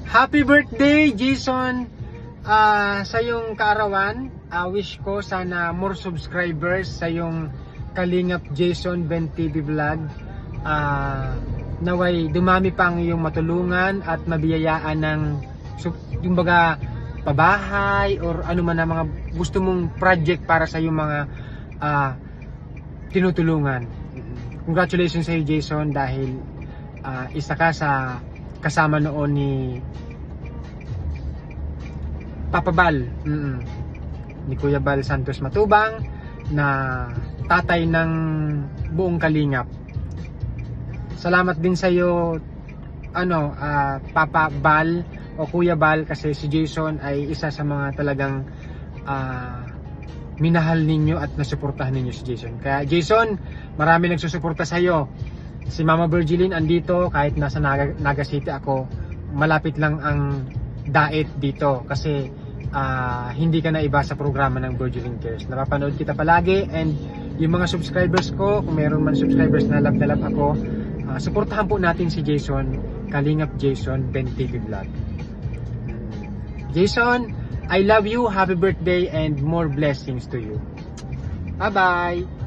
Happy birthday, Jason! Sa iyong kaarawan, wish ko sana more subscribers sa iyong Kalingap Jason Ben TV Vlog. Naway dumami pang iyong matulungan at mabiyayaan ng yung baga pabahay or ano man ang mga gusto mong project para sa iyong mga tinutulungan. Congratulations sa iyo, Jason, dahil isa ka sa kasama noon ni Papa Bal, ni Kuya Bal Santos Matubang, na tatay ng buong Kalingap. Salamat din sa iyo, Papa Bal o Kuya Bal, kasi si Jason ay isa sa mga talagang minahal ninyo at nasuportahan ninyo si Jason. Kaya Jason, marami nagsusuporta sa iyo. Si Mama Virgilin andito, kahit nasa Naga City ako, malapit lang ang diet dito kasi hindi ka na iba sa programa ng Virgilin Cares. Napapanood kita palagi, and yung mga subscribers ko, kung meron man subscribers na love ako, suportahan po natin si Jason, Kalingap Jason Ben TV Vlog. Jason, I love you, happy birthday, and more blessings to you. Bye bye.